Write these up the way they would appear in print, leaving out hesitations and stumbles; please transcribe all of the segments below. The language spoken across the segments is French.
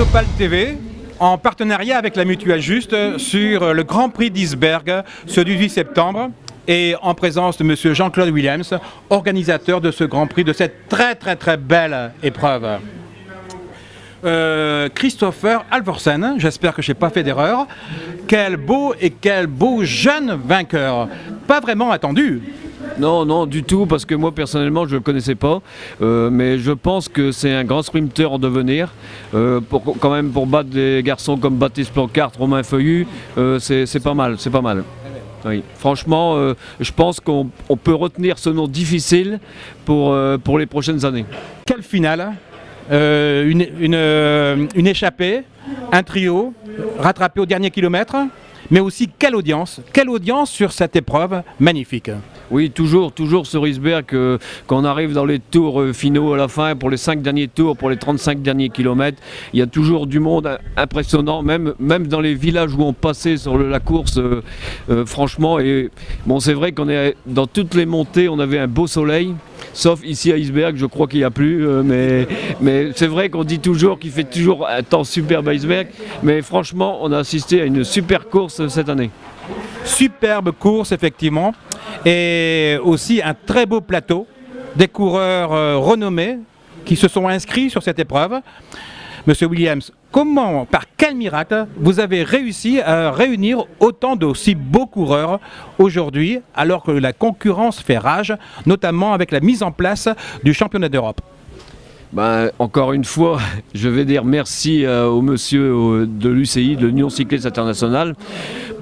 Odopal TV, en partenariat avec la Mutuelle Juste, sur le Grand Prix d'Isbergues ce 18 septembre, et en présence de monsieur Jean-Claude Williams, organisateur de ce Grand Prix, de cette très belle épreuve. Christopher Halvorsen, j'espère que je n'ai pas fait d'erreur. Quel beau jeune vainqueur. Pas vraiment attendu. Non, non, du tout, parce que moi personnellement je ne le connaissais pas, mais je pense que c'est un grand sprinter en devenir. Quand même pour battre des garçons comme Baptiste Plancart, Romain Feuillu, c'est pas mal, c'est pas mal. Oui. Franchement, je pense qu'on peut retenir ce nom difficile pour les prochaines années. Quelle finale, une échappée, un trio, rattrapé au dernier kilomètre, mais aussi quelle audience sur cette épreuve magnifique. Oui, toujours sur Isbergues, quand on arrive dans les tours finaux à la fin, pour les 5 derniers tours, pour les 35 derniers kilomètres, il y a toujours du monde impressionnant, même dans les villages où on passait sur la course, franchement. Et bon, c'est vrai qu'on est dans toutes les montées, on avait un beau soleil, sauf ici à Isbergues, je crois qu'il n'y a plus, mais c'est vrai qu'on dit toujours qu'il fait toujours un temps superbe à Isbergues, mais franchement, on a assisté à une super course cette année. Superbe course, effectivement, et aussi un très beau plateau, des coureurs renommés qui se sont inscrits sur cette épreuve. Monsieur Williams, par quel miracle vous avez réussi à réunir autant d'aussi beaux coureurs aujourd'hui, alors que la concurrence fait rage, notamment avec la mise en place du championnat d'Europe? Encore une fois, je vais dire merci au monsieur de l'UCI, de l'Union Cycliste Internationale,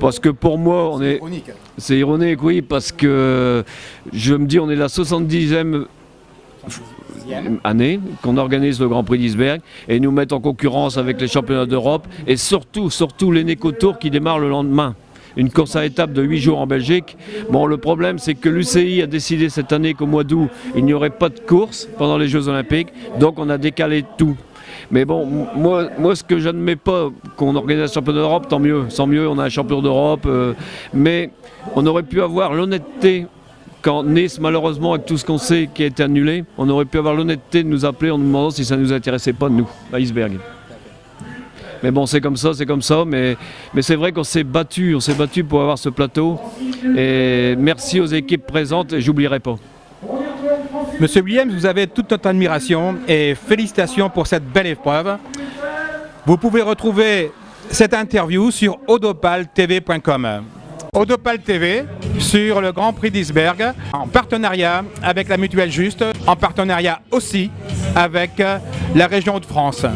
parce que pour moi, c'est ironique, oui, parce que je me dis, on est la 70e année qu'on organise le Grand Prix d'Isbergues et nous mettent en concurrence avec les championnats d'Europe et surtout l'Eneco Tour qui démarre le lendemain. Une course à étapes de 8 jours en Belgique. Bon, le problème, c'est que l'UCI a décidé cette année qu'au mois d'août, il n'y aurait pas de course pendant les Jeux Olympiques, donc on a décalé tout. Mais bon, moi ce que j'admets pas, qu'on organise un championnat d'Europe, tant mieux, on a un champion d'Europe, mais on aurait pu avoir l'honnêteté, quand Nice, malheureusement, avec tout ce qu'on sait qui a été annulé, on aurait pu avoir l'honnêteté de nous appeler en nous demandant si ça ne nous intéressait pas, nous, à Isbergues. Mais bon, c'est comme ça, mais c'est vrai qu'on s'est battu pour avoir ce plateau. Et merci aux équipes présentes, et j'oublierai pas. Monsieur Williams, vous avez toute notre admiration et félicitations pour cette belle épreuve. Vous pouvez retrouver cette interview sur odopaltv.com. Odopal TV sur le Grand Prix d'Isbergues, en partenariat avec la Mutuelle Juste, en partenariat aussi avec la région Hauts-de-France.